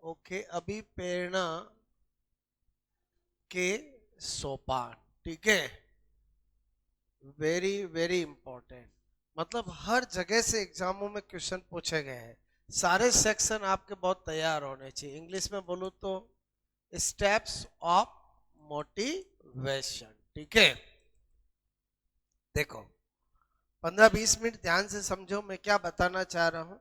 Okay, अभी प्रेरणा के सोपान, ठीक है। वेरी वेरी इंपॉर्टेंट, मतलब हर जगह से एग्जामों में क्वेश्चन पूछे गए हैं। सारे सेक्शन आपके बहुत तैयार होने चाहिए। इंग्लिश में बोलूं तो स्टेप्स ऑफ मोटिवेशन, ठीक है। देखो, 15-20 मिनट ध्यान से समझो मैं क्या बताना चाह रहा हूं,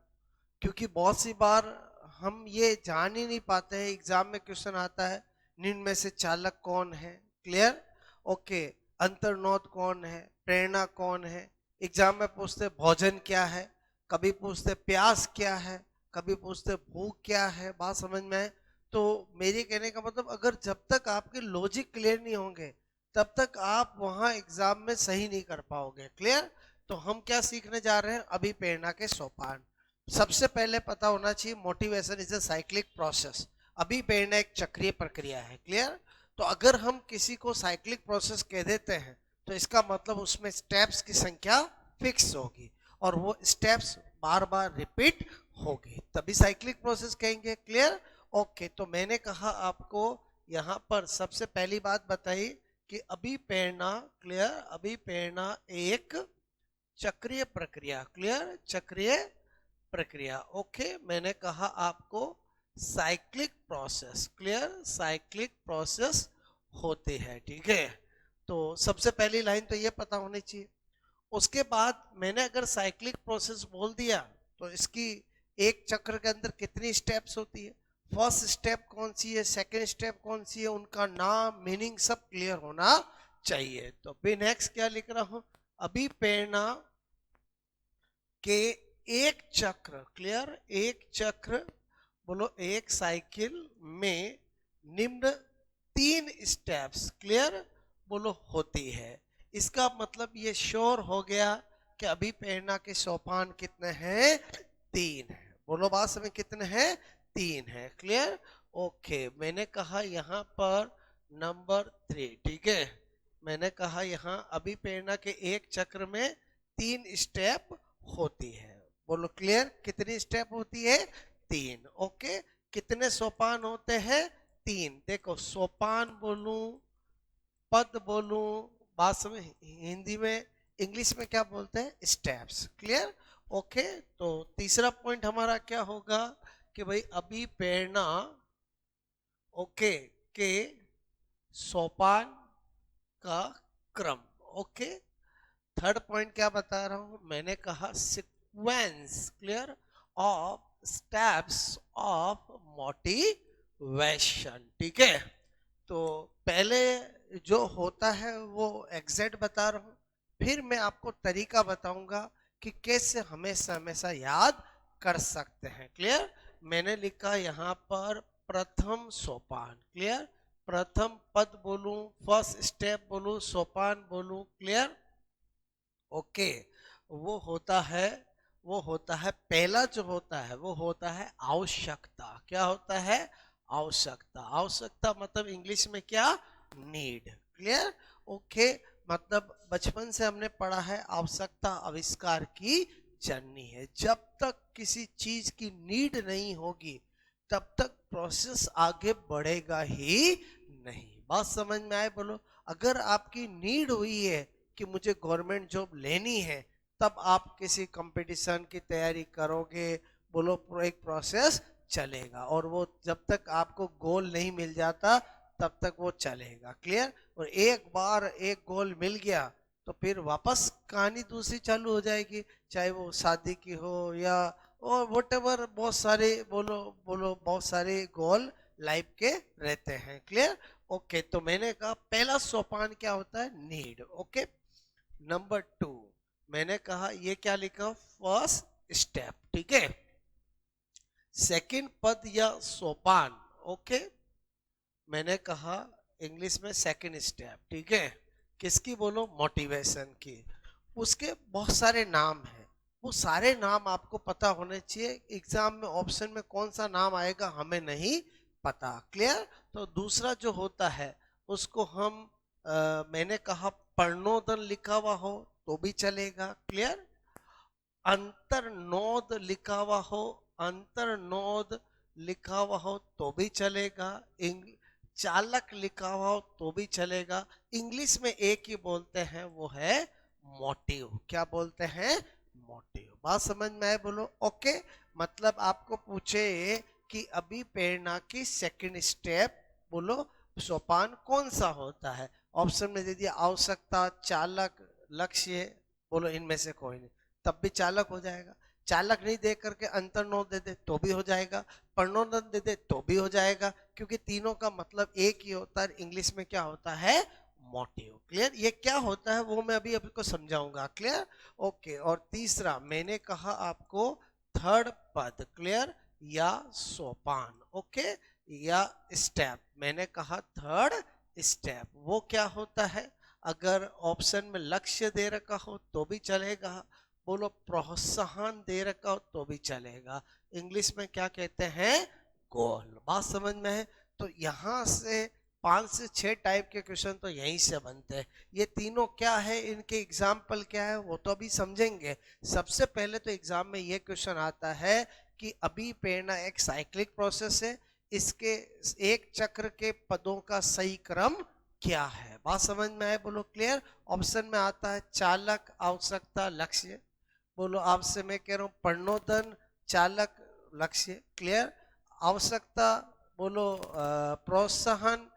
क्योंकि बहुत सी बार हम ये जान ही नहीं पाते हैं। एग्जाम में क्वेश्चन आता है, निम्न में से चालक कौन है, क्लियर, ओके। अंतर्नोद कौन है, प्रेरणा कौन है। एग्जाम में पूछते भोजन क्या है, कभी पूछते प्यास क्या है, कभी पूछते भूख क्या है। बात समझ में है? तो मेरे कहने का मतलब, अगर जब तक आपके लॉजिक क्लियर नहीं होंगे तब तक आप वहां एग्जाम में सही नहीं कर पाओगे, क्लियर। तो हम क्या सीखने जा रहे हैं, अभी प्रेरणा के सोपान। सबसे पहले पता होना चाहिए motivation is a cyclic process. अभी प्रेरणा एक चक्रीय प्रक्रिया है, क्लियर। तो अगर हम किसी को साइक्लिक प्रोसेस कह देते हैं तो इसका मतलब उसमें स्टेप्स की संख्या फिक्स होगी और वो स्टेप्स बार बार रिपीट होगी, तभी साइक्लिक प्रोसेस कहेंगे, क्लियर। ओके, तो मैंने कहा आपको यहाँ पर सबसे पहली बात बताई कि अभी प्रेरणा, क्लियर, अभी प्रेरणा एक चक्रीय प्रक्रिया, क्लियर, चक्रीय प्रक्रिया, ओके। मैंने कहा आपको cyclic process, clear, cyclic process होती है, ठीक है। तो सबसे पहली लाइन तो ये पता होनी चाहिए। उसके बाद मैंने अगर साइक्लिक प्रोसेस बोल दिया तो इसकी एक चक्र के अंदर कितनी स्टेप्स होती है, फर्स्ट स्टेप कौन सी है, सेकंड स्टेप कौन सी है, उनका नाम, मीनिंग सब क्लियर होना चाहिए। तो अभी नेक्स्ट क्या लिख रहा हूं, अभी प्रेरणा के एक चक्र, क्लियर, एक चक्र, बोलो एक साइकिल में निम्न 3 स्टेप्स, क्लियर, बोलो होती है। इसका मतलब ये श्योर हो गया कि अभी प्रेरणा के सोपान कितने हैं, 3 है। बोलो बात समझ, कितने हैं, 3 है, क्लियर। ओके, मैंने कहा यहाँ पर नंबर 3, ठीक है। मैंने कहा यहाँ अभी प्रेरणा के एक चक्र में 3 स्टेप होती है। बोलो क्लियर, कितनी स्टेप होती है, 3, ओके। कितने सोपान होते हैं, 3। देखो, सोपान बोलूं, पद बोलूं, बात समझ, हिंदी में, इंग्लिश में क्या बोलते हैं, स्टेप्स, क्लियर, ओके। तो तीसरा पॉइंट हमारा क्या होगा कि भाई अभी प्रेरणा, ओके, के सोपान का क्रम, ओके। थर्ड पॉइंट क्या बता रहा हूं, मैंने कहा sequence, clear, of steps of motivation, ठीक है। तो पहले जो होता है वो एग्जैक्ट बता रहा हूं, फिर मैं आपको तरीका बताऊंगा कि कैसे हमेशा हमेशा याद कर सकते हैं, क्लियर। मैंने लिखा यहां पर प्रथम सोपान, क्लियर, प्रथम पद बोलूं, फर्स्ट स्टेप बोलूं, सोपान बोलूं, क्लियर, ओके। वो होता है, वो होता है, पहला जो होता है वो होता है आवश्यकता। क्या होता है, आवश्यकता। आवश्यकता मतलब इंग्लिश में क्या, नीड, क्लियर, ओके। मतलब बचपन से हमने पढ़ा है आवश्यकता आविष्कार की जननी है। जब तक किसी चीज की नीड नहीं होगी तब तक प्रोसेस आगे बढ़ेगा ही नहीं। बात समझ में आए, बोलो। अगर आपकी नीड हुई है कि मुझे गवर्नमेंट जॉब लेनी है, तब आप किसी कंपटीशन की तैयारी करोगे, बोलो, एक प्रोसेस चलेगा। और वो जब तक आपको गोल नहीं मिल जाता तब तक वो चलेगा, क्लियर। और एक बार एक गोल मिल गया तो फिर वापस कहानी दूसरी चालू हो जाएगी, चाहे वो शादी की हो या और वोटेवर, बहुत सारे, बोलो बोलो, बहुत सारे गोल लाइफ के रहते हैं, क्लियर, ओके। तो मैंने कहा पहला सोपान क्या होता है, नीड, ओके। नंबर 2, मैंने कहा ये क्या लिखा, फर्स्ट स्टेप, ठीक है। सेकंड पद या सोपान, ओके, मैंने कहा इंग्लिश में सेकंड स्टेप, ठीक है। किसकी, बोलो, मोटिवेशन की। उसके बहुत सारे नाम हैं, वो सारे नाम आपको पता होने चाहिए। एग्जाम में ऑप्शन में कौन सा नाम आएगा हमें नहीं पता, क्लियर। तो दूसरा जो होता है उसको हम मैंने कहा पर्णोदन लिखा हुआ हो तो भी चलेगा, क्लियर। अंतर्नोद लिखा हुआ हो, अंतर्नोद लिखा हुआ हो तो भी चलेगा, चालक लिखा हुआ हो तो भी चलेगा। इंग्लिश में एक ही बोलते हैं, वो है मोटिव। क्या बोलते हैं? मोटिव। बात समझ में आए? बोलो ओके। मतलब आपको पूछे कि अभी प्रेरणा की सेकंड स्टेप, बोलो सोपान कौन सा होता है? ऑप्शन में दे दिया आवश्यकता, चालक, लक्ष्य। बोलो इनमें से कोई नहीं, तब भी चालक हो जाएगा। चालक नहीं दे करके अंतर्नोद दे दे तो भी हो जाएगा, प्रणोदन दे दे तो भी हो जाएगा, क्योंकि तीनों का मतलब एक ही होता है। इंग्लिश में क्या होता है? मोटिव। क्लियर? ये क्या होता है वो मैं अभी अभी को समझाऊंगा। क्लियर? ओके। और तीसरा मैंने कहा आपको थर्ड पद। क्लियर? या सोपान। ओके, या स्टेप। मैंने कहा थर्ड स्टेप वो क्या होता है? अगर ऑप्शन में लक्ष्य दे रखा हो तो भी चलेगा, बोलो प्रोत्साहन दे रखा हो तो भी चलेगा। इंग्लिश में क्या कहते हैं? गोल। बात समझ में है? तो यहां से 5 से 6 टाइप के क्वेश्चन तो यहीं से बनते हैं। ये तीनों क्या है, इनके एग्जाम्पल क्या है वो तो अभी समझेंगे। सबसे पहले तो एग्जाम में ये क्वेश्चन आता है कि अभी प्रेरणा एक साइक्लिक प्रोसेस है, इसके एक चक्र के पदों का सही क्रम क्या है? बात समझ में आए? बोलो क्लियर। ऑप्शन में आता है चालक, आवश्यकता, लक्ष्य। बोलो आपसे मैं कह रहा हूं प्रणोदन, चालक, लक्ष्य। क्लियर? आवश्यकता, बोलो प्रोत्साहन,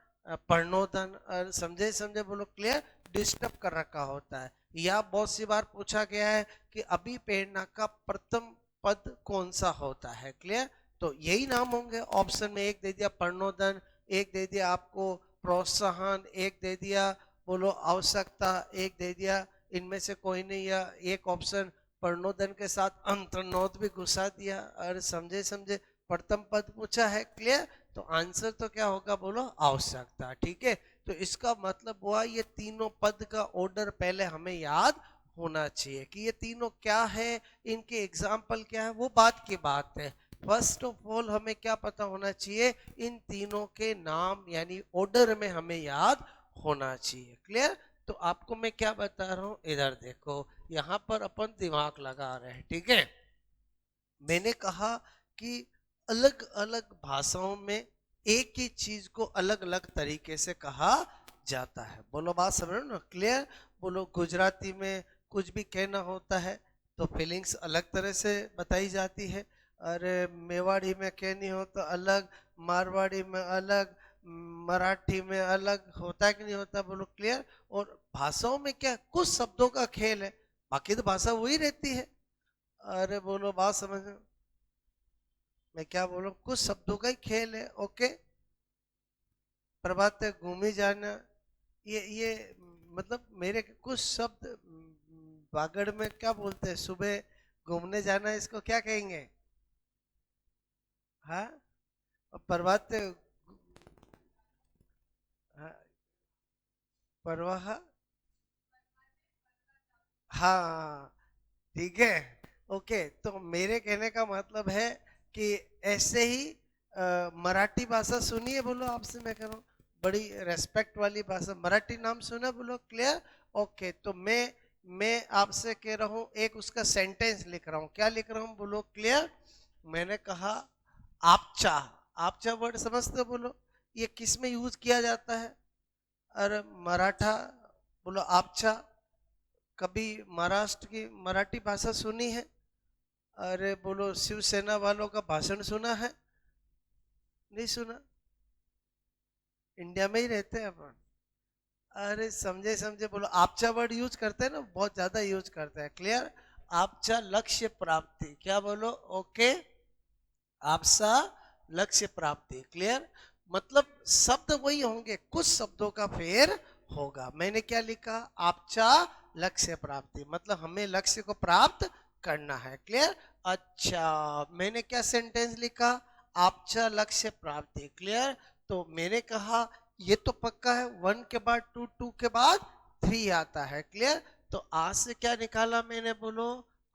प्रणोदन। और समझे समझे? बोलो क्लियर। डिस्टर्ब कर रखा होता है। या बहुत सी बार पूछा गया है कि अभी प्रेरणा का प्रथम पद कौन सा होता है? क्लियर? तो यही नाम होंगे। ऑप्शन में एक दे दिया प्रणोदन, एक दे दिया आपको प्रोत्साहन, एक दे दिया बोलो आवश्यकता, एक दे दिया इनमें से कोई नहीं, या एक ऑप्शन प्रणोदन के साथ अंतर्नोद भी घुसा दिया। और समझे समझे? प्रथम पद पूछा है। क्लियर? तो आंसर तो क्या होगा? बोलो आवश्यकता। ठीक है, तो इसका मतलब हुआ ये तीनों पद का ऑर्डर पहले हमें याद होना चाहिए कि ये तीनों क्या है, इनके एग्जाम्पल क्या है, वो बात की बात है। फर्स्ट ऑफ ऑल हमें क्या पता होना चाहिए? इन तीनों के नाम यानी ऑर्डर में हमें याद होना चाहिए। क्लियर? तो आपको मैं क्या बता रहा हूं, इधर देखो, यहां पर अपन दिमाग लगा रहे हैं। ठीक है, मैंने कहा कि अलग अलग भाषाओं में एक ही चीज को अलग अलग तरीके से कहा जाता है। बोलो बात समझ रहे हो ना? क्लियर? बोलो गुजराती में कुछ भी कहना होता है तो फीलिंग्स अलग तरह से बताई जाती है। अरे मेवाड़ी में कहनी हो तो अलग, मारवाड़ी में अलग, मराठी में अलग होता है कि नहीं होता? बोलो क्लियर? और भाषाओं में क्या कुछ शब्दों का खेल है, बाकी तो भाषा वही रहती है। अरे बोलो बात समझ में? मैं क्या बोल रहा हूँ, कुछ शब्दों का ही खेल है। ओके, प्रभात घूमी जाना, ये मतलब मेरे कुछ शब्द। बागड़ में क्या बोलते हैं, सुबह घूमने जाना, इसको क्या कहेंगे? हाँ, और प्रभात, हाँ, प्रवाह, हाँ, ठीक है। ओके, तो मेरे कहने का मतलब है कि ऐसे ही मराठी भाषा सुनिए। बोलो आपसे मैं कह रहा हूँ, बड़ी रेस्पेक्ट वाली भाषा मराठी, नाम सुना? बोलो क्लियर? ओके, तो मैं आपसे कह रहा हूँ, एक उसका सेंटेंस लिख रहा हूँ। क्या लिख रहा हूँ? बोलो क्लियर। मैंने कहा आपचा। आपचा वर्ड समझते हो? बोलो ये किस में यूज किया जाता है? अरे मराठा। बोलो आपचा। कभी महाराष्ट्र की मराठी भाषा सुनी है? अरे बोलो शिवसेना वालों का भाषण सुना है? नहीं सुना? इंडिया में ही रहते हैं अपन। अरे समझे समझे? बोलो आपचा वर्ड यूज करते हैं ना, बहुत ज्यादा यूज करते हैं। क्लियर? आपचा लक्ष्य प्राप्ति। क्या बोलो? ओके, आपसा लक्ष्य प्राप्ति। क्लियर? मतलब शब्द वही होंगे, कुछ शब्दों का फेर होगा। मैंने क्या लिखा? आपचा लक्ष्य प्राप्ति, मतलब हमें लक्ष्य को प्राप्त करना है। क्लियर? अच्छा, मैंने क्या सेंटेंस लिखा? आपचा लक्ष्य प्राप्ति। क्लियर? तो मैंने कहा ये तो पक्का है, 1 के बाद 2, 2 के बाद 3 आता है। क्लियर? तो आज से क्या निकाला मैंने? बोलो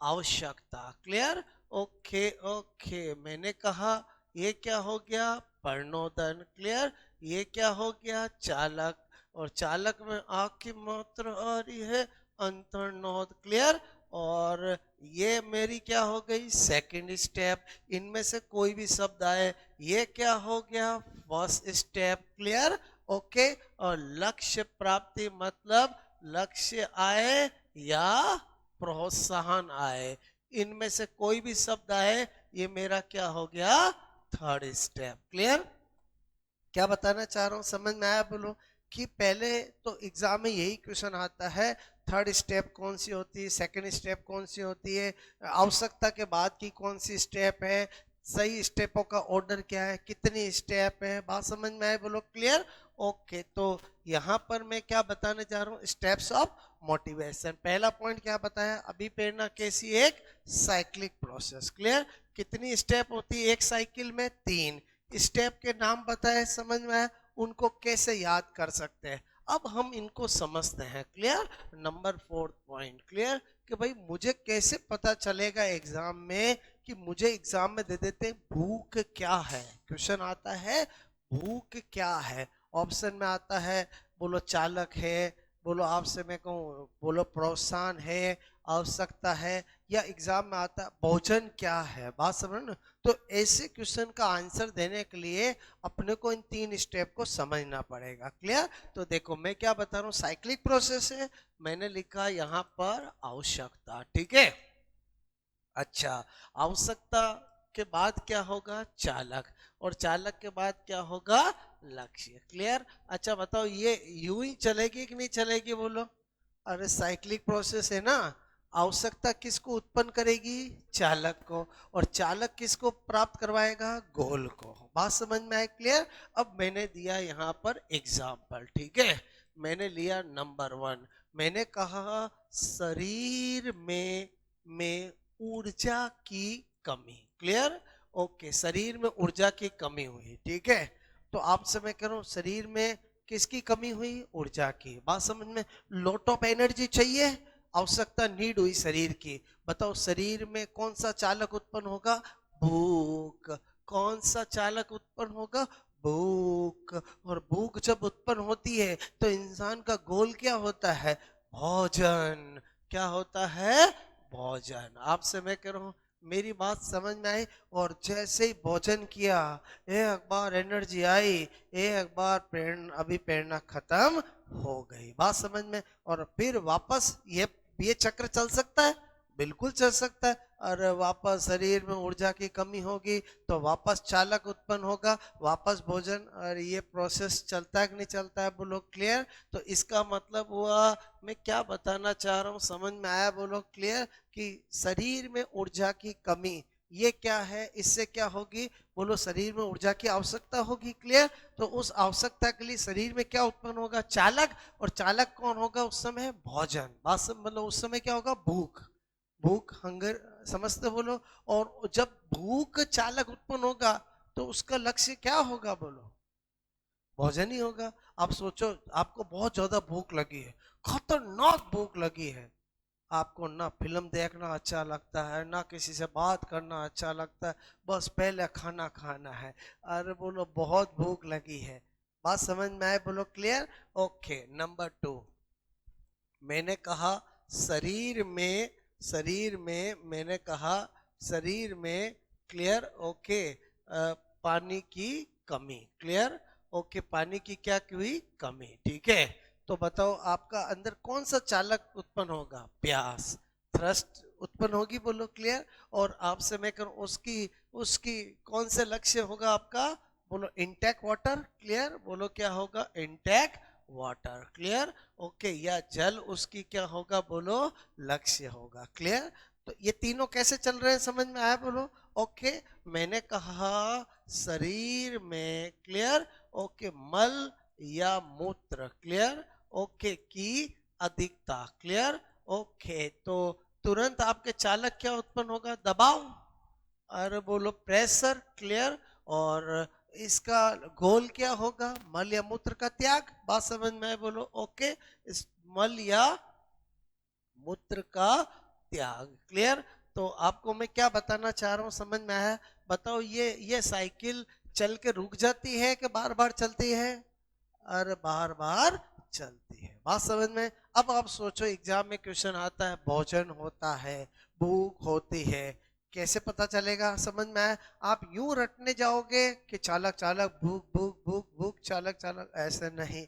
आवश्यकता। क्लियर? ओके ओके, मैंने कहा ये क्या हो गया? प्रणोदन। क्लियर? ये क्या हो गया? चालक। और चालक में आ की मात्रा आ रही है अंतर्नोद। क्लियर? और ये मेरी क्या हो गई सेकंड स्टेप। इनमें से कोई भी शब्द आए, ये क्या हो गया फर्स्ट स्टेप। Clear, okay. और लक्ष्य प्राप्ति मतलब लक्ष्य आए या प्रोत्साहन आए, इनमें से कोई भी शब्द आए, ये मेरा क्या हो गया थर्ड स्टेप। क्लियर, क्या बताना चाह रहा हूं, समझ में आया बोलो। कि पहले तो एग्जाम में यही क्वेश्चन आता है, थर्ड स्टेप कौन सी होती है, सेकंड स्टेप कौन सी होती है, आवश्यकता के बाद की कौन सी स्टेप है, सही स्टेपों का ऑर्डर क्या है, कितनी स्टेप है, बात समझ में आए बोलो। Clear, okay. तो यहाँ पर मैं क्या बताने जा रहा हूँ, स्टेप्स ऑफ मोटिवेशन। पहला पॉइंट क्या बताया, अभी प्रेरणा कैसी एक साइक्लिक प्रोसेस। क्लियर, कितनी स्टेप होती है एक साइकिल में, 3 स्टेप के नाम बताए, समझ में आया, उनको कैसे याद कर सकते हैं, अब हम इनको समझते हैं। Clear, number 4 point. क्लियर, कि भाई मुझे कैसे पता चलेगा एग्जाम में, कि मुझे एग्जाम में दे देते भूख क्या है, क्वेश्चन आता है भूख क्या है, ऑप्शन में आता है बोलो चालक है, बोलो आपसे मैं कहूँ बोलो प्रोत्साहन है, आवश्यकता है, या एग्जाम में आता भोजन क्या है, बात समझ ना। तो ऐसे क्वेश्चन का आंसर देने के लिए अपने को इन 3 स्टेप को समझना पड़ेगा। क्लियर, तो देखो मैं क्या बता रहा हूँ, साइक्लिक प्रोसेस है, मैंने लिखा यहाँ पर आवश्यकता। ठीक है, अच्छा, आवश्यकता के बाद क्या होगा चालक, और चालक के बाद क्या होगा लक्ष्य। क्लियर, अच्छा बताओ ये यूं ही चलेगी कि नहीं चलेगी बोलो। अरे साइक्लिक प्रोसेस है ना, आवश्यकता किसको उत्पन्न करेगी चालक को, और चालक किसको प्राप्त करवाएगा गोल को, बात समझ में आए। क्लियर, अब मैंने दिया यहाँ पर एग्जाम्पल। ठीक है, मैंने लिया नंबर 1, मैंने कहा शरीर में ऊर्जा की कमी। क्लियर, ओके, शरीर में ऊर्जा की कमी हुई। ठीक है, तो आपसे मैं कह रहा हूं शरीर में किसकी कमी हुई, ऊर्जा की, बात समझ में। लॉट ऑफ एनर्जी चाहिए, आवश्यकता नीड हुई शरीर की, बताओ शरीर में कौन सा चालक उत्पन्न होगा, भूख। कौन सा चालक उत्पन्न होगा, भूख। और भूख जब उत्पन्न होती है तो इंसान का गोल क्या होता है, भोजन। क्या होता है, भोजन। आपसे मैं कह रहा हूं मेरी बात समझ में आई, और जैसे ही भोजन किया एक बार एनर्जी आई, एक बार प्रेरणा, अभी प्रेरणा खत्म हो गई, बात समझ में। और फिर वापस ये चक्र चल सकता है, बिल्कुल चल सकता है। और वापस शरीर में ऊर्जा की कमी होगी तो वापस चालक उत्पन्न होगा, वापस भोजन, और ये प्रोसेस चलता है कि नहीं चलता है बोलो। क्लियर, तो इसका मतलब हुआ, मैं क्या बताना चाह रहा हूँ समझ में आया बोलो। क्लियर, कि शरीर में ऊर्जा की कमी ये क्या है, इससे क्या होगी बोलो, शरीर में ऊर्जा की आवश्यकता होगी। क्लियर, तो उस आवश्यकता के लिए शरीर में क्या उत्पन्न होगा, चालक, और चालक कौन होगा उस समय, भोजन। बात मतलब उस समय क्या होगा, भूख। भूख, हंगर, समझते बोलो। और जब भूख चालक उत्पन्न होगा तो उसका लक्ष्य क्या होगा बोलो, भोजन ही होगा। आप सोचो आपको बहुत ज्यादा भूख लगी है, खतरनाक भूख लगी है, आपको ना फिल्म देखना अच्छा लगता है, ना किसी से बात करना अच्छा लगता है, बस पहले खाना खाना है। अरे बोलो बहुत भूख लगी है, बात समझ में आए बोलो। Clear, okay. नंबर 2, मैंने कहा शरीर में मैंने कहा शरीर में, क्लियर, ओके, पानी की कमी। क्लियर, ओके, पानी की क्या हुई कमी। ठीक है, तो बताओ आपका अंदर कौन सा चालक उत्पन्न होगा, प्यास, थ्रस्ट उत्पन्न होगी बोलो। क्लियर, और आपसे मैं करूं उसकी उसकी कौन से लक्ष्य होगा आपका बोलो, इंटेक वाटर। क्लियर, बोलो क्या होगा, इंटेक वाटर। क्लियर, ओके, या जल उसकी क्या होगा बोलो, लक्ष्य होगा। क्लियर, तो ये तीनों कैसे चल रहे हैं समझ में आया बोलो। ओके, मैंने कहा शरीर में, क्लियर, ओके, मल या मूत्र, क्लियर, ओके, की अधिकता। क्लियर, ओके, तो तुरंत आपके चालक क्या उत्पन्न होगा, दबाव, और बोलो प्रेशर। क्लियर, और इसका गोल क्या होगा, मल या मूत्र का त्याग, बात समझ में आए बोलो। ओके, इस मल या मूत्र का त्याग। क्लियर, तो आपको मैं क्या बताना चाह रहा हूं समझ में आया, बताओ ये साइकिल चल के रुक जाती है कि बार बार चलती है, और बार बार चलती है। बात समझ में? अब आप सोचो एग्जाम में क्वेश्चन आता है, भोजन होता है, भूख होती है, कैसे पता चलेगा? समझ में आया? आप यूं रटने जाओगे कि चालक चालक भूख भूख भूख भूख चालक चालक, ऐसे नहीं।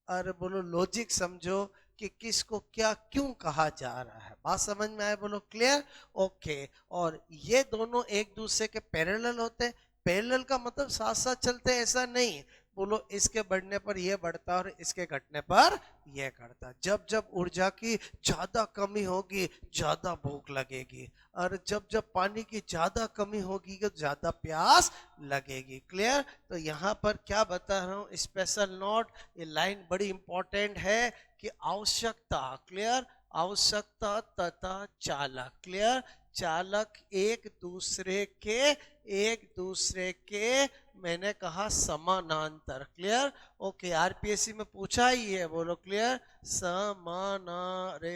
अरे बोलो लॉजिक समझो कि किसको क्या क्यों कहा जा रहा है। बात समझ में आए? बोलो क्लियर? ओके। और ये दोनों एक दूसरे के पैरेलल होते हैं। पैरेलल का मतलब साथ साथ चलते हैं ऐसा नहीं। बोलो इसके बढ़ने पर ये बढ़ता और इसके घटने पर ये घटता। जब जब ऊर्जा की ज्यादा कमी होगी ज्यादा भूख लगेगी, और जब जब पानी की ज्यादा कमी होगी तो ज्यादा प्यास लगेगी। क्लियर? तो यहाँ पर क्या बता रहा हूँ, स्पेशल नोट, ये लाइन बड़ी इंपॉर्टेंट है कि आवश्यकता, क्लियर, आवश्यकता तथा चालक, क्लियर, चालक एक दूसरे के मैंने कहा समानांतर। क्लियर? ओके, आरपीएससी में पूछा ही है, बोलो क्लियर, समानारे,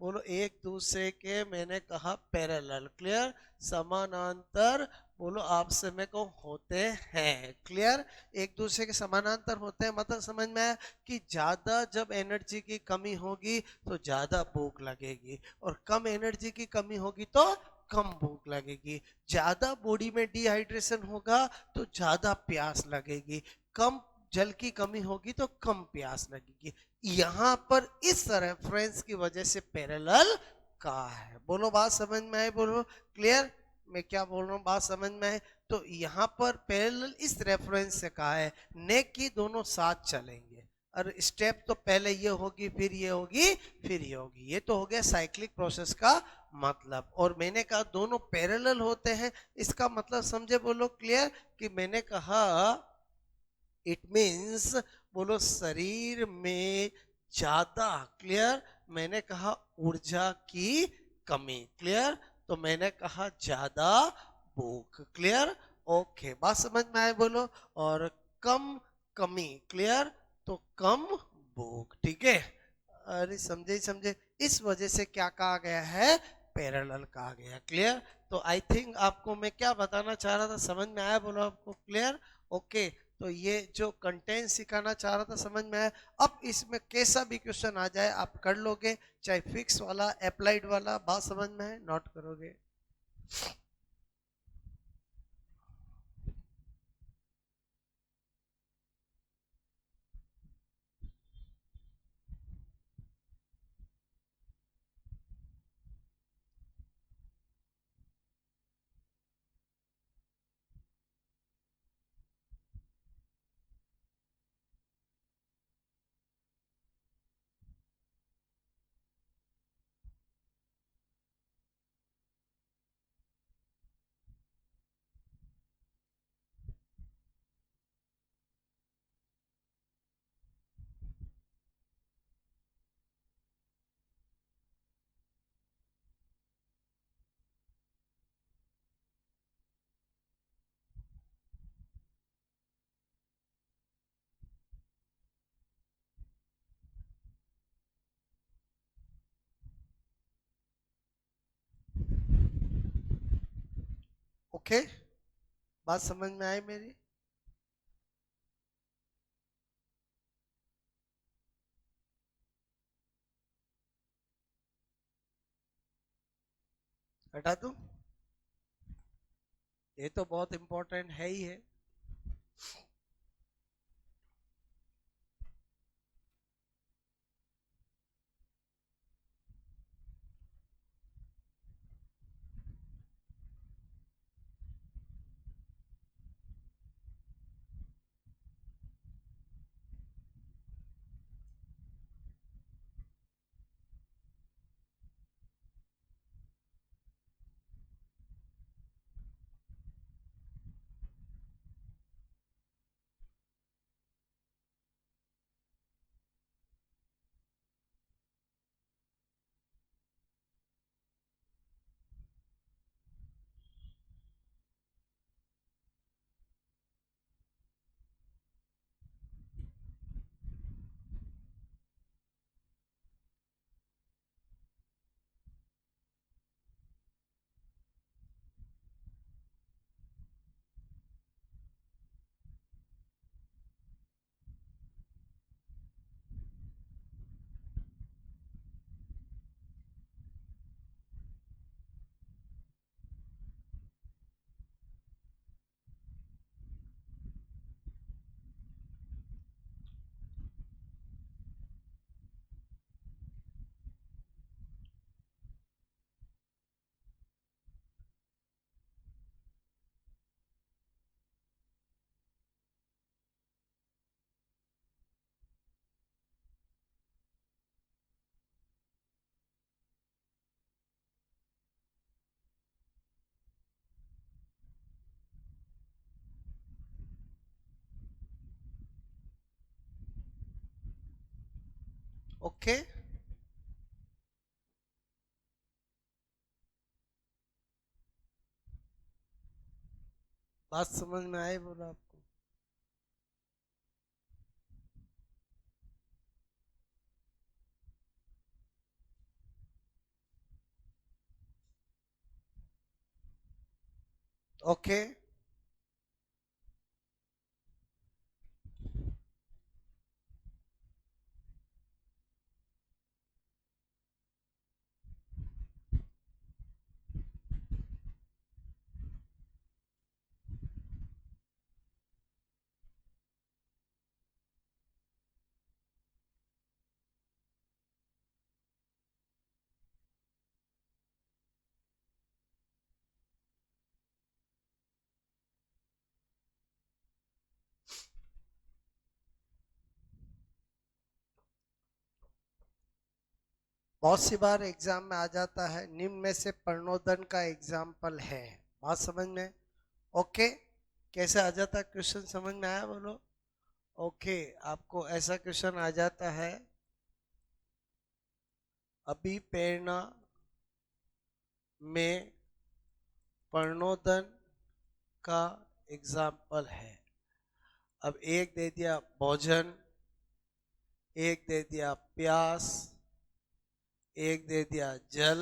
बोलो एक दूसरे के मैंने कहा पैरेलल। क्लियर? समानांतर, बोलो आपसे में को होते हैं। क्लियर? एक दूसरे के समानांतर होते हैं मतलब समझ में आया कि ज्यादा जब एनर्जी की कमी होगी तो ज्यादा भूख लगेगी, और कम एनर्जी की कमी होगी तो कम भूख लगेगी। ज्यादा बॉडी में डिहाइड्रेशन होगा तो ज्यादा प्यास लगेगी, कम जल की कमी होगी तो कम प्यास लगेगी। यहां पर इस रेफरेंस की वजह से पैरेलल कहा है। बोलो बात समझ में आए? बोलो क्लियर? मैं क्या बोल रहा हूँ, बात समझ में आए? तो यहाँ पर पैरेलल इस रेफरेंस से कहा है, नेक की दोनों साथ चलेंगे, और स्टेप तो पहले ये होगी फिर ये होगी फिर ये होगी। ये तो हो गया साइक्लिक प्रोसेस का मतलब। और मैंने कहा दोनों पैरेलल होते हैं, इसका मतलब समझे? बोलो क्लियर? कि मैंने कहा इट मीन्स, बोलो शरीर में ज्यादा, क्लियर, मैंने कहा ऊर्जा की कमी, क्लियर, तो मैंने कहा ज्यादा भूख। क्लियर? ओके, बात समझ में आए? बोलो। और कम कमी, क्लियर, तो कम भूख। ठीक है? अरे समझे समझे? इस वजह से क्या कहा गया है, पैरेलल कहा गया। क्लियर? तो आई थिंक आपको मैं क्या बताना चाह रहा था समझ में आया? बोलो आपको क्लियर? ओके। तो ये जो कंटेंट सिखाना चाह रहा था समझ में आया? अब इसमें कैसा भी क्वेश्चन आ जाए आप कर लोगे, चाहे फिक्स वाला अप्लाइड वाला। बात समझ में है? नोट करोगे? ओके, बात समझ में आई मेरी? हटा दूं? ये तो बहुत इंपॉर्टेंट है ही है। ओके, बात समझ में आई बोला आपको? ओके, बहुत सी बार एग्जाम में आ जाता है, निम्न में से प्रणोदन का एग्जाम्पल है। बात समझ में? ओके, कैसे आ जाता है क्वेश्चन, समझ में आया बोलो? ओके, आपको ऐसा क्वेश्चन आ जाता है, अभी प्रेरणा में प्रणोदन का एग्जाम्पल है। अब एक दे दिया भोजन, एक दे दिया प्यास, एक दे दिया जल,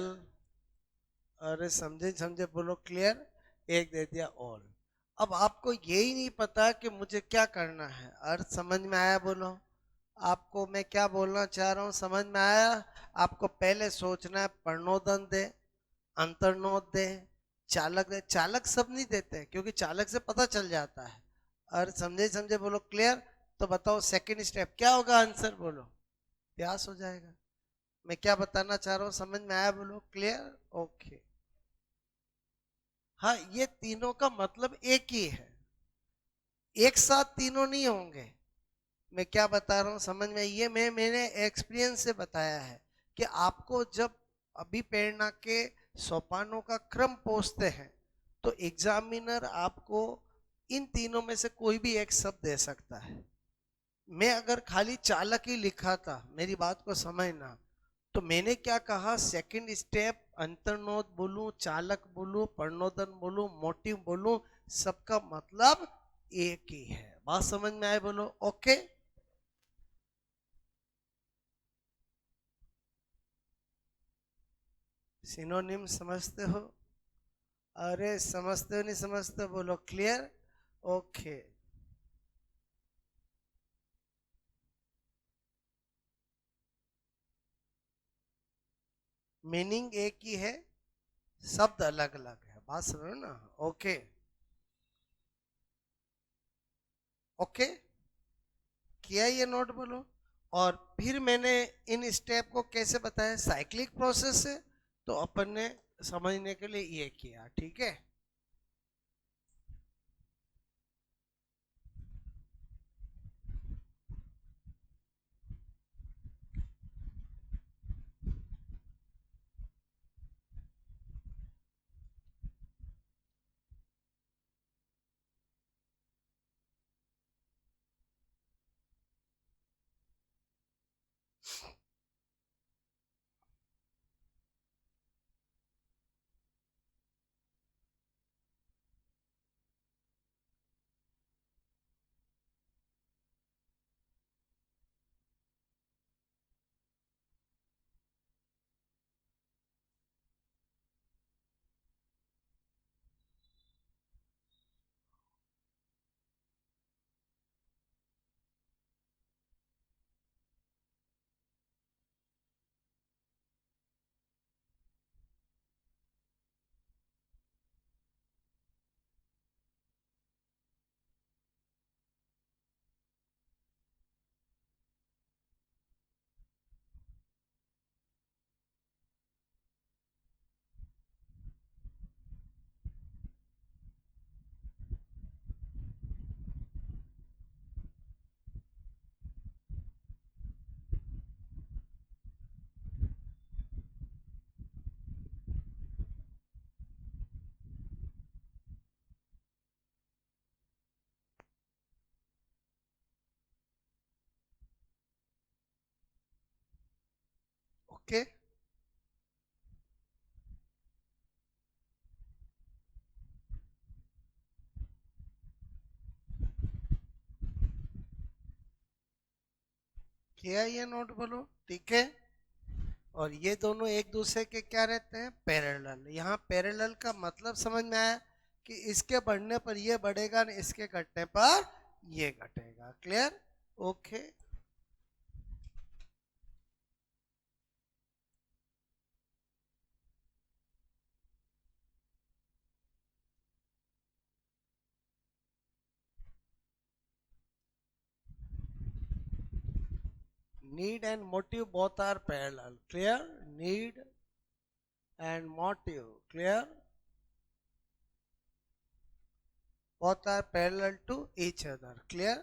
अरे समझे समझे बोलो क्लियर, एक दे दिया ऑल। अब आपको यही नहीं पता कि मुझे क्या करना है। अर्थ समझ में आया बोलो? आपको मैं क्या बोलना चाह रहा हूँ समझ में आया? आपको पहले सोचना है, प्रणोदन दे, अंतर्नोद दे, चालक दे। चालक सब नहीं देते क्योंकि चालक से पता चल जाता है। और समझे समझे बोलो क्लियर? तो बताओ सेकंड स्टेप क्या होगा, आंसर बोलो? प्यास हो जाएगा। मैं क्या बताना चाह रहा हूँ समझ में आया बोलो क्लियर? ओके, हाँ, ये तीनों का मतलब एक ही है, एक साथ तीनों नहीं होंगे। मैं क्या बता रहा हूँ समझ में? ये मैंने एक्सपीरियंस से बताया है कि आपको जब अभिप्रेरणा के सोपानों का क्रम पूछते हैं तो एग्जामिनर आपको इन तीनों में से कोई भी एक शब्द दे सकता है। मैं अगर खाली चालक ही लिखा था, मेरी बात को समझना, तो मैंने क्या कहा, सेकंड स्टेप अंतर्नोद बोलूं, चालक बोलूं, प्रणोदन बोलूं, मोटिव बोलूं, सबका मतलब एक ही है। बात समझ में आए बोलो? ओके, सिनोनिम समझते हो? अरे समझते हो नहीं समझते हो बोलो क्लियर? ओके, मीनिंग एक ही है, शब्द अलग अलग है। बात समझो ना? ओके, ओके, किया ये नोट बोलो? और फिर मैंने इन स्टेप को कैसे बताया, साइक्लिक प्रोसेस से, तो अपन ने समझने के लिए ये किया, ठीक है? ओके किया ये नोट बोलो, ठीक है। और ये दोनों एक दूसरे के क्या रहते हैं, पैरेलल। यहाँ पैरेलल का मतलब समझ में आया कि इसके बढ़ने पर ये बढ़ेगा ना, इसके घटने पर ये घटेगा। Clear, okay. Need and motive both are parallel. Clear? Need and motive. Clear? Both are parallel to each other. Clear?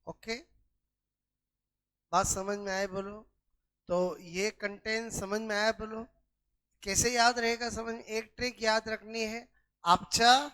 Okay, बात समझ में आए बोलो। तो ये कंटेंट समझ में आया बोलो। कैसे याद रहेगा समझ में, एक ट्रिक याद रखनी है, आपचा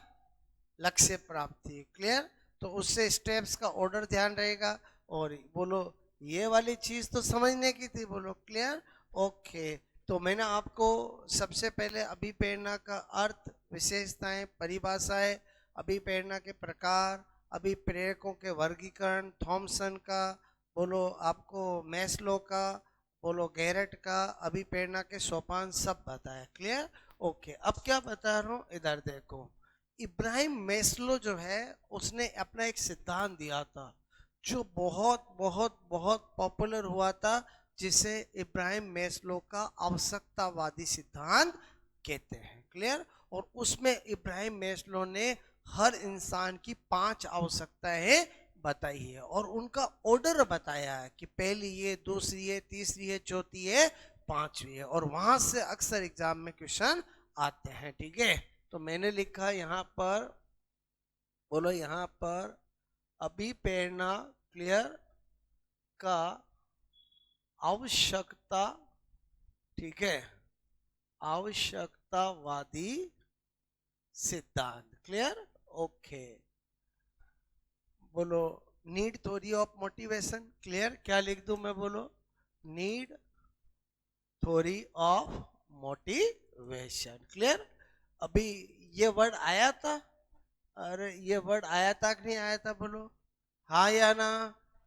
लक्ष्य प्राप्ति। क्लियर, तो उससे स्टेप्स का ऑर्डर ध्यान रहेगा। और बोलो ये वाली चीज तो समझने की थी बोलो। Clear, okay. तो मैंने आपको सबसे पहले अभिप्रेरणा का अर्थ, विशेषताएं, परिभाषाएं, अभिप्रेरणा के प्रकार, अभिप्रेरकों के वर्गीकरण, थॉमसन का, बोलो आपको मैस्लो का, बोलो गैरेट का, अभिप्रेरणा के सोपान सब बताया। Clear, okay. अब क्या बता रहा हूँ, इधर देखो। इब्राहिम मैस्लो जो है, उसने अपना एक सिद्धांत दिया था जो बहुत बहुत बहुत पॉपुलर हुआ था, जिसे इब्राहिम मैस्लो का आवश्यकतावादी सिद्धांत कहते हैं। क्लियर, और उसमें इब्राहिम मैस्लो ने हर इंसान की 5 आवश्यकताएं बताई है और उनका ऑर्डर बताया है कि पहली ये, दूसरी है, तीसरी है, चौथी है, पांचवी है। और वहां से अक्सर एग्जाम में क्वेश्चन आते हैं। ठीक है, तो मैंने लिखा यहाँ पर, बोलो यहाँ पर अभिप्रेरणा, क्लियर, का आवश्यकता, ठीक है, आवश्यकतावादी सिद्धांत। Clear, okay. बोलो need theory of motivation. Clear, क्या लिख दूं मैं, बोलो need theory of motivation. Clear, अभी ये वर्ड आया था, अरे ये वर्ड आया था कि नहीं आया था, बोलो हाँ या ना।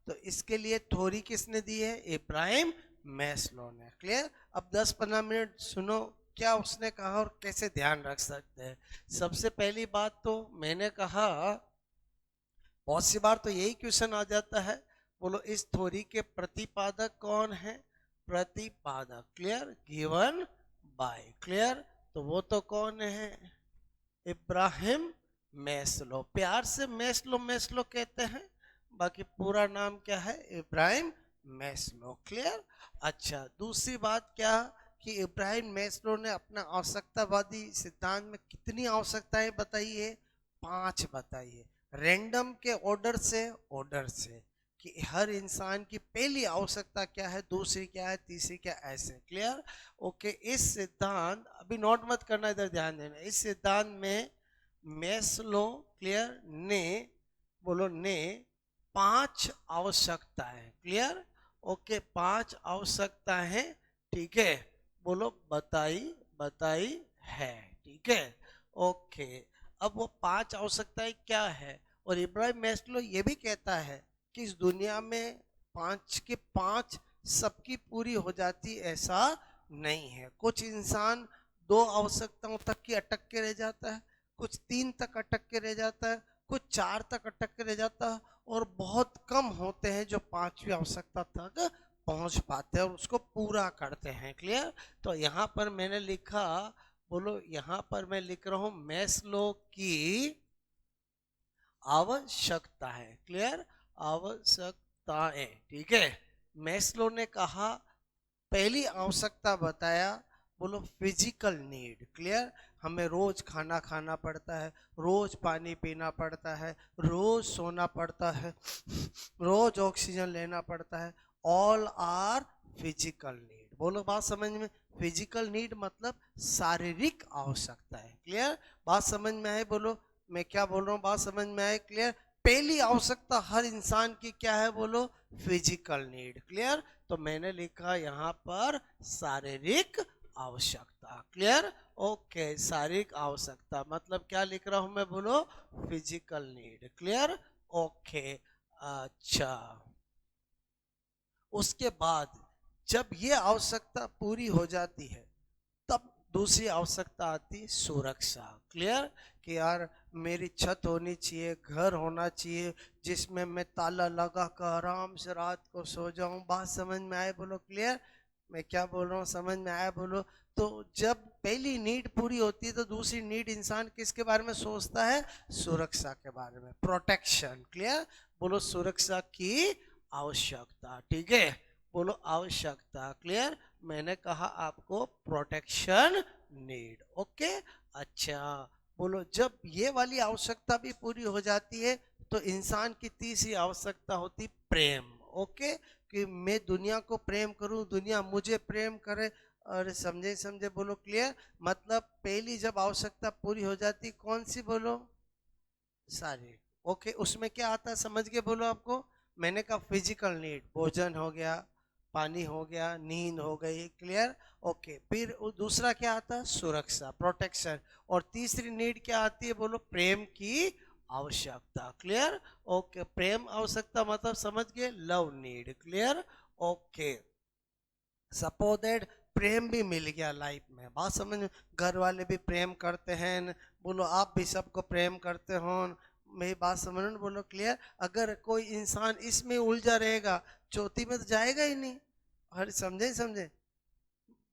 तो इसके लिए थ्योरी किसने दी है, इब्राहिम मैस्लो ने। क्लियर, अब 10-15 मिनट सुनो क्या उसने कहा और कैसे ध्यान रख सकते हैं। सबसे पहली बात तो मैंने कहा, बहुत सी बार तो यही क्वेश्चन आ जाता है, बोलो इस थ्योरी के प्रतिपादक कौन है, प्रतिपादक। Clear, given by. क्लियर, तो वो तो कौन है, इब्राहिम मैस्लो। प्यार से मैस्लो मैस्लो कहते हैं, बाकी पूरा नाम क्या है, इब्राहिम मैस्लो। क्लियर, अच्छा। दूसरी बात क्या, कि इब्राहिम मैस्लो ने अपना आवश्यकतावादी सिद्धांत में कितनी आवश्यकताएं बताई है, 5 बताई है। रैंडम के ऑर्डर से कि हर इंसान की पहली आवश्यकता क्या है, दूसरी क्या है, तीसरी क्या, ऐसे। Clear, okay. इस सिद्धांत, अभी नोट मत करना, इधर ध्यान देना। इस सिद्धांत में मैस्लो, क्लियर, ने, बोलो ने 5 आवश्यकताएं, क्लियर, ओके, 5 आवश्यकताएं, ठीक है, बोलो बताई बताई है। ठीक है, ओके। अब वो 5 आवश्यकताएं क्या है, और इब्राहिम मैस्लो ये भी कहता है कि इस दुनिया में 5 के 5 सबकी पूरी हो जाती, ऐसा नहीं है। कुछ इंसान दो आवश्यकताओं तक ही अटक के रह जाता है, कुछ 3 तक अटक के रह जाता है, कुछ 4 तक अटक के रह जाता है, और बहुत कम होते हैं जो 5वीं आवश्यकता तक पहुंच पाते हैं और उसको पूरा करते हैं। क्लियर? तो यहाँ पर मैंने लिखा, बोलो, यहाँ पर मैं लिख रहा हूं मैस्लो की आवश्यकता है। क्लियर? आवश्यकताएं, ठीक है। मैस्लो ने कहा, पहली आवश्यकता बताया, बोलो फिजिकल नीड। क्लियर? हमें रोज खाना खाना पड़ता है, रोज पानी पीना पड़ता है, रोज सोना पड़ता है, रोज ऑक्सीजन लेना पड़ता है। All are physical need. बोलो, बात समझ में? फिजिकल नीड मतलब शारीरिक आवश्यकता है। क्लियर? बात समझ में आए? बोलो, मैं क्या बोल रहा हूँ, बात समझ में आए? क्लियर? पहली आवश्यकता हर इंसान की क्या है? बोलो, फिजिकल नीड। क्लियर? तो मैंने लिखा यहाँ पर शारीरिक आवश्यकता। क्लियर? ओके, शारीरिक आवश्यकता मतलब क्या लिख रहा हूं मैं? बोलो, फिजिकल नीड। क्लियर? ओके, अच्छा। उसके बाद जब ये आवश्यकता पूरी हो जाती है, तब दूसरी आवश्यकता आती, सुरक्षा। क्लियर? कि यार मेरी छत होनी चाहिए, घर होना चाहिए जिसमें मैं ताला लगा कर आराम से रात को सो जाऊं। बात समझ में आए? बोलो, क्लियर? मैं क्या बोल रहा हूँ, समझ में आया? बोलो। तो जब पहली नीड पूरी होती है तो दूसरी नीड इंसान किसके बारे में सोचता है? सुरक्षा के बारे में, प्रोटेक्शन। क्लियर? बोलो, सुरक्षा की आवश्यकता। ठीक है? बोलो, आवश्यकता। क्लियर? मैंने कहा आपको प्रोटेक्शन नीड। ओके, अच्छा। बोलो, जब ये वाली आवश्यकता भी पूरी हो जाती है तो इंसान की तीसरी आवश्यकता होती प्रेम। ओके, कि मैं दुनिया को प्रेम करूं, दुनिया मुझे प्रेम करे। और समझे? समझे? बोलो, क्लियर? मतलब पहली जब आवश्यकता पूरी हो जाती, कौन सी? बोलो, सारी। ओके, उसमें क्या आता है समझ के बोलो आपको। मैंने कहा फिजिकल नीड, भोजन हो गया, पानी हो गया, नींद हो गई। क्लियर? ओके, फिर दूसरा क्या आता है? सुरक्षा, प्रोटेक्शन। और तीसरी नीड क्या आती है? बोलो, प्रेम की आवश्यकता। क्लियर? ओके, प्रेम आवश्यकता मतलब समझ गए, love need. Clear? Okay, suppose that प्रेम भी मिल गया लाइफ में। बात समझ में? घर वाले भी प्रेम करते हैं, बोलो आप भी सबको प्रेम करते हो। मेरी बात समझ में? बोलो, क्लियर? अगर कोई इंसान इसमें उलझा रहेगा, चौथी में तो जाएगा ही नहीं। हर समझे? समझे?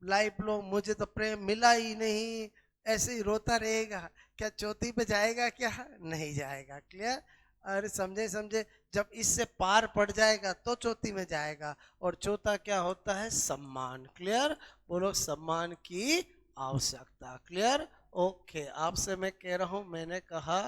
लाइफ लो, मुझे तो प्रेम मिला ही नहीं, ऐसे ही रोता रहेगा, क्या चौथी पे जाएगा? क्या नहीं जाएगा। क्लियर? अरे समझे? समझे? जब इससे पार पड़ जाएगा तो चौथी में जाएगा। और चौथा क्या होता है? सम्मान। क्लियर? बोलो, सम्मान की आवश्यकता। क्लियर? ओके, आपसे मैं कह रहा हूं, मैंने कहा,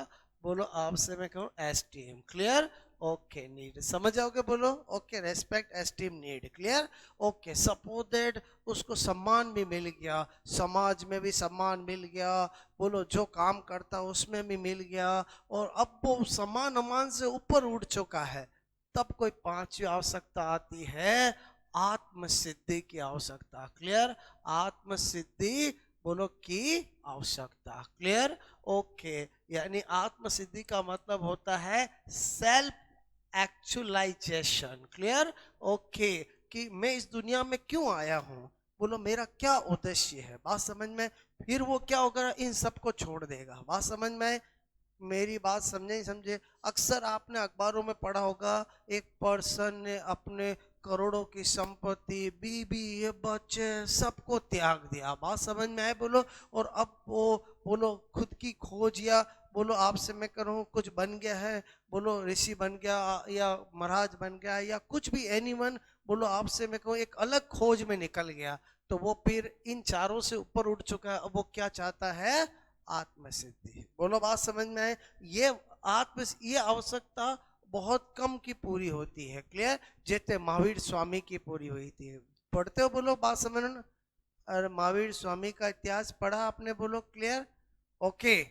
बोलो, आपसे मैं कहूँ एस्टीम। क्लियर? ओके, नीड समझ जाओगे? बोलो, okay, respect, esteem, need. Clear? Okay, suppose that उसको सम्मान भी मिल गया, समाज में भी सम्मान मिल गया, बोलो जो काम करता उसमें भी मिल गया, और अब वो सम्मान अमान से ऊपर उठ चुका है। तब कोई पांचवी आवश्यकता आती है, आत्मसिद्धि की आवश्यकता। क्लियर? आत्मसिद्धि, बोलो, की आवश्यकता। क्लियर? ओके, यानी आत्मसिद्धि का मतलब होता है सेल्फ एक्चुअलाइजेशन। क्लियर? ओके, कि मैं इस दुनिया में क्यों आया हूं, बोलो मेरा क्या उद्देश्य है। बात समझ में? फिर वो क्या होगा? इन सबको छोड़ देगा। बात समझ में? मेरी बात समझे ही समझे? अक्सर आपने अखबारों में पढ़ा होगा, एक पर्सन ने अपने करोड़ों की संपत्ति, बीबी, ये बच्चे, सबको त्याग दिया। बात समझ में आए? बोलो। और अब वो, बोलो, खुद की खोज, या बोलो आपसे मैं करूँ कुछ बन गया है, बोलो ऋषि बन गया या महाराज बन गया या कुछ भी, एनीवन, बोलो आपसे मैं कहूँ एक अलग खोज में निकल गया, तो वो फिर इन चारों से ऊपर उठ चुका है। अब वो क्या चाहता है? आत्मसिद्धि। बोलो, बात समझ में आए? ये आवश्यकता बहुत कम की पूरी होती है। क्लियर? जैसे महावीर स्वामी की पूरी हुई थी। पढ़ते हो? बोलो, बात समझ में? और महावीर स्वामी का इतिहास पढ़ा आपने? बोलो, क्लियर? ओके,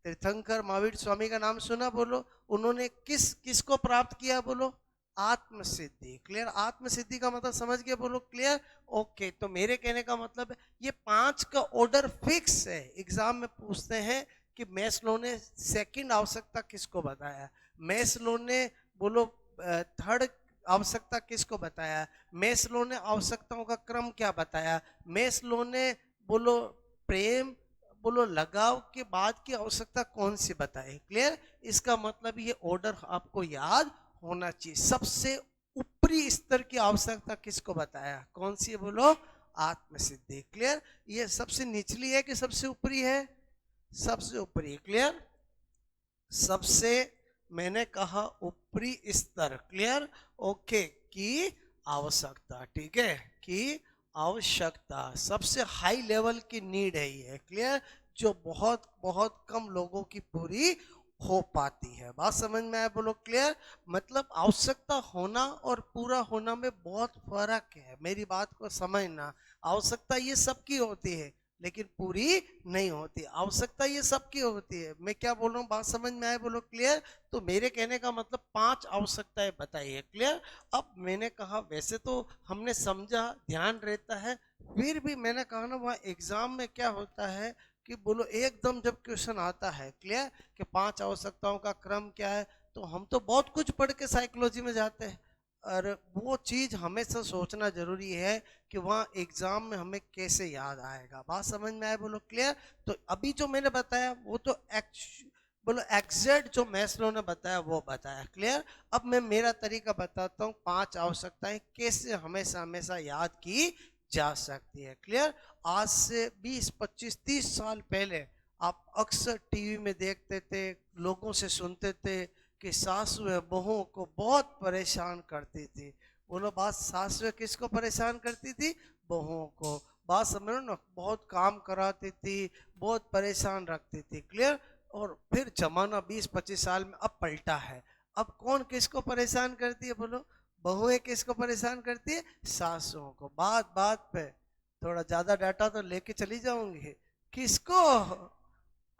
तीर्थंकर महावीर स्वामी का नाम सुना? बोलो, उन्होंने किसको प्राप्त किया? बोलो, आत्मसिद्धि। क्लियर? आत्मसिद्धि का मतलब समझ गए? बोलो, क्लियर? ओके, तो मेरे कहने का मतलब है ये 5 का ऑर्डर फिक्स है। एग्जाम में पूछते हैं कि मैस्लो ने सेकंड आवश्यकता किसको बताया, मैस्लो ने, बोलो, थर्ड आवश्यकता किसको बताया, मैस्लो ने आवश्यकताओं का क्रम क्या बताया, मैस्लो ने, बोलो, प्रेम बोलो लगाव के बाद की आवश्यकता कौन सी बताए? क्लियर? इसका मतलब ये ऑर्डर आपको याद होना चाहिए। सबसे ऊपरी स्तर की आवश्यकता किसको बताया? कौन सी है बोलो? आत्मसिद्धि। क्लियर? ये सबसे निचली है कि सबसे ऊपरी है? सबसे ऊपरी। क्लियर? सबसे मैंने कहा ऊपरी स्तर। क्लियर? ओके। की आवश्यकता। ठीक है? की आवश्यकता सबसे हाई लेवल की नीड है ये। क्लियर? जो बहुत बहुत कम लोगों की पूरी हो पाती है। बात समझ में आया बोलो? क्लियर? मतलब आवश्यकता होना और पूरा होना में बहुत फर्क है। मेरी बात को समझना। आवश्यकता ये सबकी होती है लेकिन पूरी नहीं होती। आवश्यकता ये सबकी होती है। मैं क्या बोल रहा हूँ बात समझ में आए बोलो? क्लियर? तो मेरे कहने का मतलब 5 आवश्यकताएं बताइए। क्लियर? अब मैंने कहा वैसे तो हमने समझा, ध्यान रहता है, फिर भी मैंने कहा ना वहाँ एग्जाम में क्या होता है कि बोलो एकदम जब क्वेश्चन आता है क्लियर कि 5 आवश्यकताओं का क्रम क्या है, तो हम तो बहुत कुछ पढ़ के साइकोलॉजी में जाते हैं। और वो चीज हमेशा सोचना जरूरी है कि वहाँ एग्जाम में हमें कैसे याद आएगा। बात समझ में आए बोलो? क्लियर? तो अभी जो मैंने बताया वो तो बोलो एग्जैक्ट जो मैस्लो ने बताया वो बताया। क्लियर? अब मैं मेरा तरीका बताता हूँ 5 आवश्यकताएं कैसे हमेशा हमेशा याद की जा सकती है। क्लियर? आज से 20 25 30 साल पहले आप अक्सर टीवी में देखते थे, लोगों से सुनते थे कि सासुएं बहुओं को बहुत परेशान करती थी। बोलो बात, सासुएं किसको परेशान करती थी? बहुओं को। बात समझ लो ना, बहुत काम कराती थी, बहुत परेशान रखती थी। क्लियर? और फिर जमाना 20 25 साल में अब पलटा है। अब कौन किसको परेशान करती है बोलो? बहुएं किसको परेशान करती है? सासुओं को। बात बात पे थोड़ा ज्यादा डाटा तो लेके चली जाऊंगी। किसको?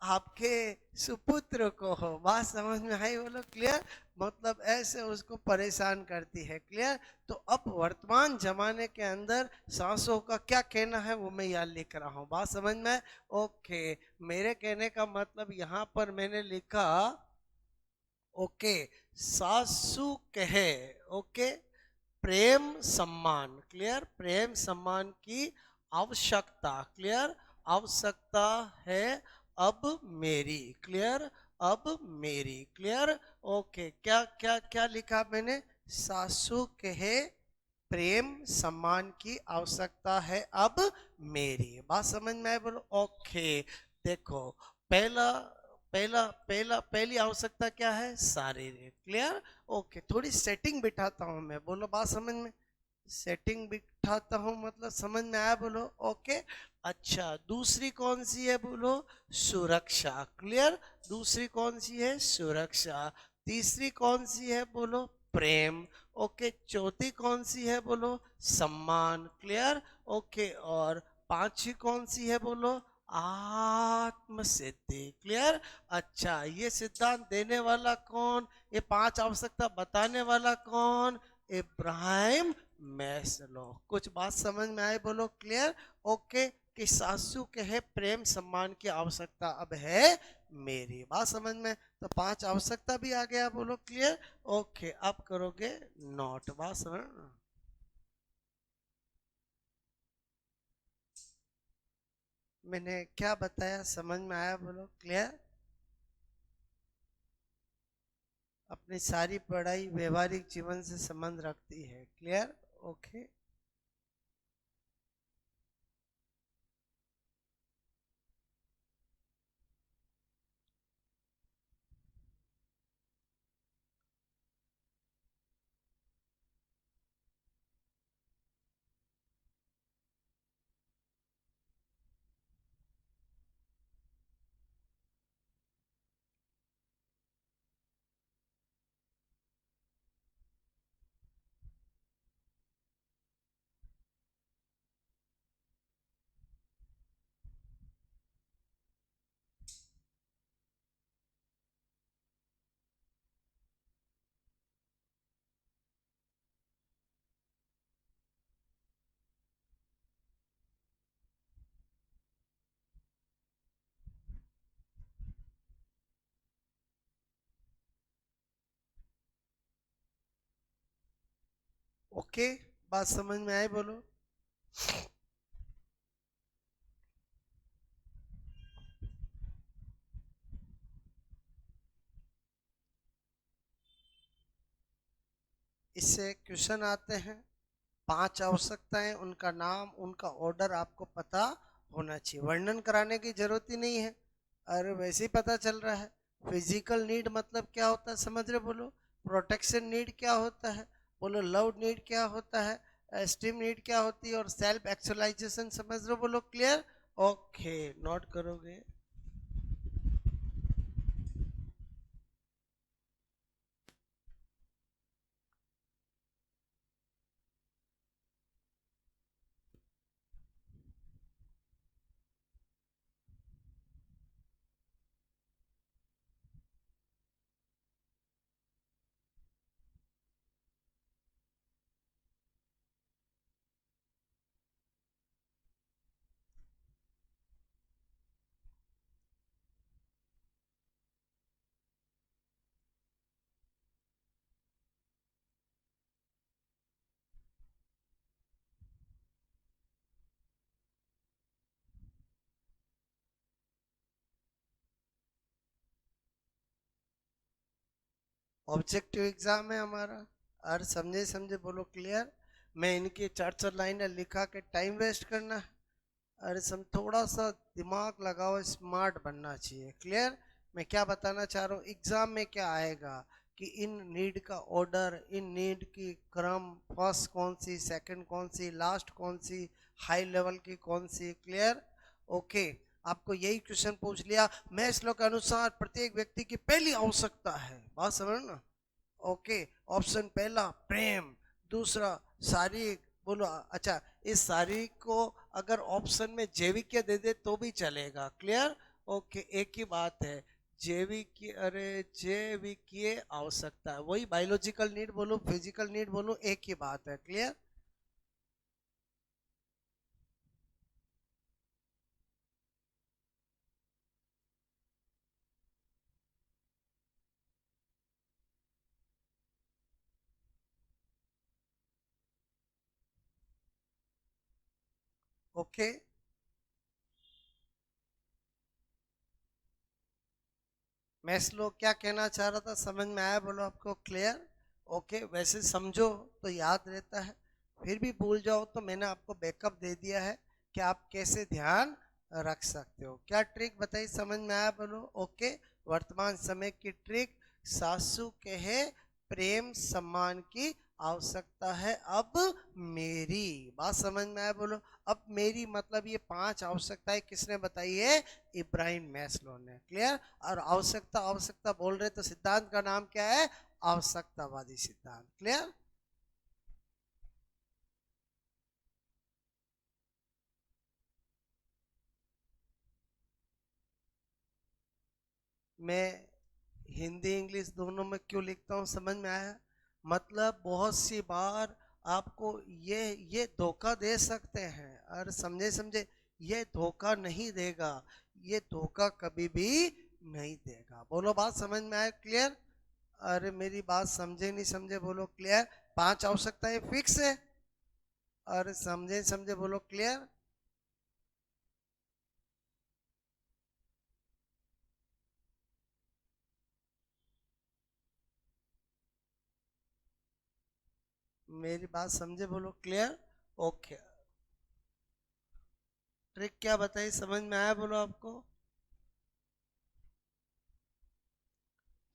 आपके सुपुत्र को हो। बात समझ में आई बोलो? क्लियर? मतलब ऐसे उसको परेशान करती है। क्लियर? तो अब वर्तमान जमाने के अंदर सासों का क्या कहना है वो मैं यहाँ लिख रहा हूँ। बात समझ में? ओके। मेरे कहने का मतलब यहाँ पर मैंने लिखा ओके, सासू कहे ओके प्रेम सम्मान। क्लियर? प्रेम सम्मान की आवश्यकता। क्लियर? आवश्यकता है अब मेरी। क्लियर? अब मेरी। क्लियर? ओके। क्या क्या क्या लिखा मैंने? सासू कहे प्रेम सम्मान की आवश्यकता है अब मेरी। बात समझ में आए बोलो? ओके। देखो, पहला पहला पहला पहली आवश्यकता क्या है? शारीरिक। क्लियर? ओके। थोड़ी सेटिंग बिठाता हूं मैं। बोलो बात समझ में? सेटिंग बिठाता हूं मतलब समझ में आया बोलो? ओके। अच्छा, दूसरी कौन सी है बोलो? सुरक्षा। क्लियर? दूसरी कौन सी है? सुरक्षा। तीसरी कौन सी है बोलो? प्रेम। ओके। चौथी कौन सी है बोलो? सम्मान। क्लियर? ओके। और पांचवी कौन सी है बोलो? आत्म सिद्धि। क्लियर? अच्छा, ये सिद्धांत देने वाला कौन? ये 5 आवश्यकता बताने वाला कौन? इब्राहिम मैस्लो। कुछ बात समझ में आए बोलो? क्लियर? ओके। कि सासू के है प्रेम सम्मान की आवश्यकता अब है मेरी। बात समझ में? तो 5 आवश्यकता भी आ गया बोलो? क्लियर? ओके। अब करोगे नोट। बात समझ? मैंने क्या बताया समझ में आया बोलो? क्लियर? अपनी सारी पढ़ाई व्यवहारिक जीवन से संबंध रखती है। क्लियर? ओके। ओके। बात समझ में आए बोलो? इससे क्वेश्चन आते हैं, 5 आवश्यकताएं, उनका नाम, उनका ऑर्डर आपको पता होना चाहिए, वर्णन कराने की जरूरत ही नहीं है, अरे वैसे ही पता चल रहा है। फिजिकल नीड मतलब क्या होता है, समझ रहे बोलो। प्रोटेक्शन नीड क्या होता है बोलो। लव नीड क्या होता है, एस्टीम नीड क्या होती है, और सेल्फ एक्चुअलाइजेशन समझ रहे बोलो। क्लियर? ओके, नोट करोगे। ऑब्जेक्टिव एग्जाम है हमारा, और समझे समझे बोलो। क्लियर? मैं इनकी 4 लाइनें लिखा के टाइम वेस्ट करना है? अरे सम थोड़ा सा दिमाग लगाओ, स्मार्ट बनना चाहिए। क्लियर? मैं क्या बताना चाह रहा हूँ, एग्जाम में क्या आएगा कि इन नीड का ऑर्डर, इन नीड की क्रम, फर्स्ट कौन सी, सेकंड कौन सी, लास्ट कौन सी, हाई लेवल की कौन सी। क्लियर? ओके, आपको यही क्वेश्चन पूछ लिया, मैं श्लोक के अनुसार प्रत्येक व्यक्ति की पहली आवश्यकता है, बात समझ ना। ओके, ऑप्शन पहला प्रेम, दूसरा शारीरिक, बोलो। अच्छा, इस शारीरिक को अगर ऑप्शन में जैविक दे दे तो भी चलेगा। क्लियर? ओके, एक ही बात है, जैविक, अरे जैविकीय आवश्यकता है, वही बायोलॉजिकल नीड बोलो, फिजिकल नीड बोलो, एक ही बात है। क्लियर? ओके, मैस्लो क्या कहना चाह रहा था, समझ में आया बोलो आपको? क्लियर? ओके, वैसे समझो तो याद रहता है, फिर भी भूल जाओ तो मैंने आपको बैकअप दे दिया है कि आप कैसे ध्यान रख सकते हो। क्या ट्रिक बताइए, समझ में आया बोलो? ओके, वर्तमान समय की ट्रिक, सासू कहे प्रेम सम्मान की आवश्यकता है अब मेरी, बात समझ में आया बोलो। अब मेरी मतलब ये 5 आवश्यकताएं किसने बताई है, इब्राहिम मैस्लो ने। क्लियर? और आवश्यकता आवश्यकता बोल रहे तो सिद्धांत का नाम क्या है, आवश्यकतावादी सिद्धांत। क्लियर? मैं हिंदी इंग्लिश दोनों में क्यों लिखता हूँ, समझ में आया? मतलब बहुत सी बार आपको ये धोखा दे सकते हैं, और समझे समझे, ये धोखा नहीं देगा, ये धोखा कभी भी नहीं देगा। बोलो, बात समझ में आया? क्लियर? अरे मेरी बात समझे नहीं समझे बोलो। क्लियर? 5 आवश्यकताएं फिक्स है, अरे समझे समझे बोलो। क्लियर? मेरी बात समझे बोलो। क्लियर? ओके, ट्रिक क्या बताइए, समझ में आया बोलो आपको?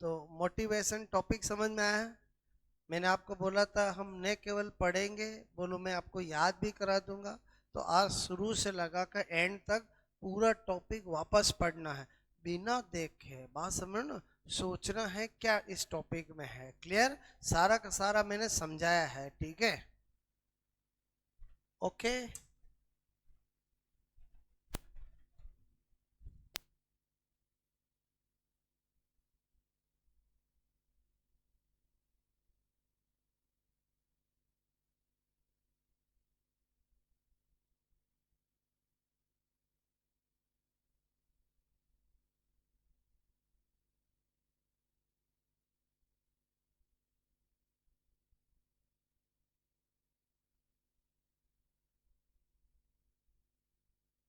तो मोटिवेशन टॉपिक समझ में आया? मैंने आपको बोला था हम न केवल पढ़ेंगे, बोलो मैं आपको याद भी करा दूंगा। तो आज शुरू से लगाकर एंड तक पूरा टॉपिक वापस पढ़ना है, बिना देखे, बात समझ ना, सोचना है क्या इस टॉपिक में है। क्लियर? सारा का सारा मैंने समझाया है, ठीक है? ओके।